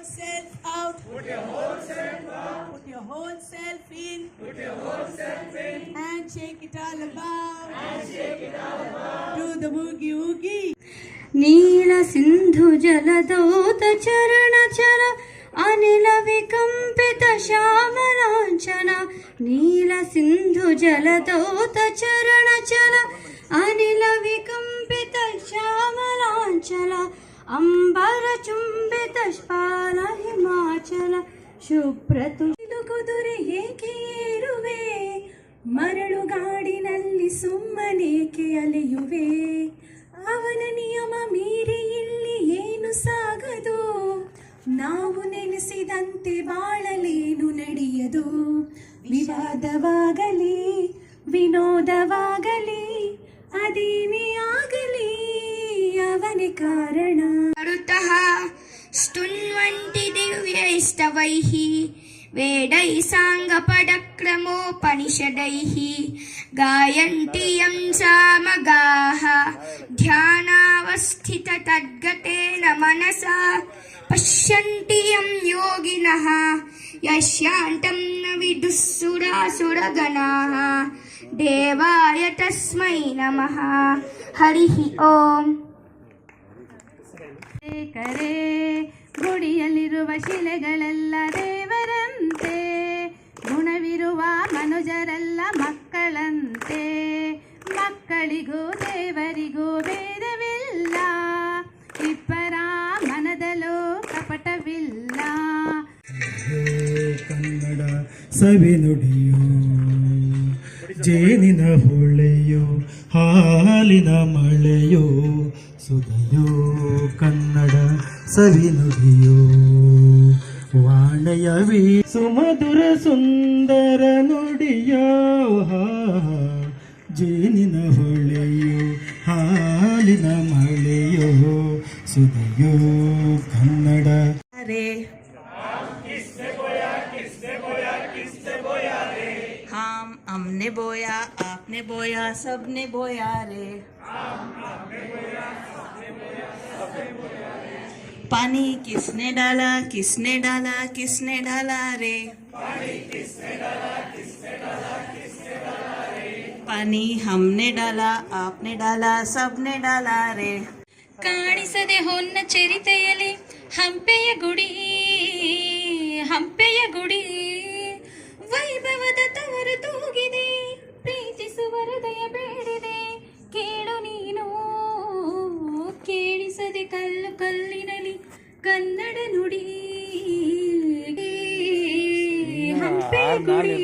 whole self out. Put your whole self out. Put your whole self in. Put your whole self in. And shake it all about. And shake it all about. Do the boogie woogie. ನೀಲ ಸಿಂಧು ಜಲದೋತ ಚರಣ ಚಲ ಅನಿಲ ವಿಕಂಪಿತ ಶ್ಯಾಮಲಾಂಚನ ನೀಲ ಸಿಂಧು ಜಲದೋತ ಚರಣ ಚಲ ಅನಿಲ ವಿಕಂಪಿತ ಶ್ಯಾಮಲಾಂಚಲ ಅಂಬರ ಚುಂಬಿತ ಪಾಲ ಹಿಮಾಚಲ ಶುಭ್ರತು ಕುದುರೆ ಏಕೆ ಏರುವೆ ಮರಳುಗಾಡಿನಲ್ಲಿ ಸುಮ್ಮನೇಕೆ ಅಲೆಯುವೆ ಅವನ ನಿಯಮ ಮೀರಿ ಇಲ್ಲಿ ಏನು ಸಾಗದು ನಾವು ನೆನೆಸಿದಂತೆ ಬಾಳಲೇನು ನಡೆಯದು ವಿವಾದವಾಗಲಿ ವಿನೋದವಾಗಲಿ ಅದೇನೇ ಆಗಲಿ ಅವನೇ ಕಾರಣ ಮರುತಃ ಸ್ತುನ್ವಂತಿ ದಿವ್ಯೈಸ್ತವೈಃ ವೇದೈ ಸಾಂಗಪದಕ್ರಮೋಪನಿಷದೈಃ ಗಾಯಂತಿ ಯಂ ಸಾಮಗಾಃ ಧ್ಯಾನಾವಸ್ಥಿತ ತದ್ಗತೇನ ಮನಸಾ ಪಶ್ಯಂತಿ ಯಂ ಯೋಗಿನಃ ಯಶ್ಯಾಂತಂ ನ ವಿದುಃಸುರಾಸುರಗಣಾಃ ದೇವಾಯ ತಸ್ಮೈ ನಮಃ ಹರಿಃ ಓಂ. ಕರೆ ಗುಡಿಯಲ್ಲಿರುವ ಶಿಲೆಗಳೆಲ್ಲ ದೇವರಂತೆ ಗುಣವಿರುವ ಮನುಜರೆಲ್ಲ ಮಕ್ಕಳಂತೆ ಮಕ್ಕಳಿಗೂ ದೇವರಿಗೂ ಭೇದವಿಲ್ಲ ಇಬ್ಬರ ಮನದಲ್ಲೂ ಕಪಟವಿಲ್ಲ. ಕನ್ನಡ ಸವಿನುಡಿಯೋ ಜೇನಿನ ಹೊಳೆಯೋ ಹಾಲಿನ ಮಳೆಯೋ ಸುಧೆಯೋ ಕನ್ನಡ ಸವಿನುಡಿಯೋ ವಾಣಯವಿ ಸುಮಧುರ ಸುಂದರ ನುಡಿಯೋ ಜೇನಿನ ಹೊಳೆಯೋ ಹಾಲಿನ ಮಳೆಯೋ ಸುಧೆಯೋ ಕನ್ನಡ. हम हमने बोया आपने बोया सबने बोया रे. पानी किसने डाला किसने डाला किसने डाला रे. पानी हमने डाला आपने डाला सबने डाला रे. ಕಾಣಿಸದೆ ಹೊನ್ನ ಚರಿತೆಯಲ್ಲಿ ಹಂಪೆಯ ಗುಡಿ ವೈಭವದ ತವರು ತೂಗಿದೆ ಪ್ರೀತಿಸುವ ಹೃದಯ ಬೇಡಿದೆ ಕೇಳು ನೀನು ಕೇಳಿಸದೆ ಕಲ್ಲು ಕಲ್ಲಿನಲ್ಲಿ ಕನ್ನಡ ನುಡಿ ಹಂಪೆಯ ಗುಡಿ.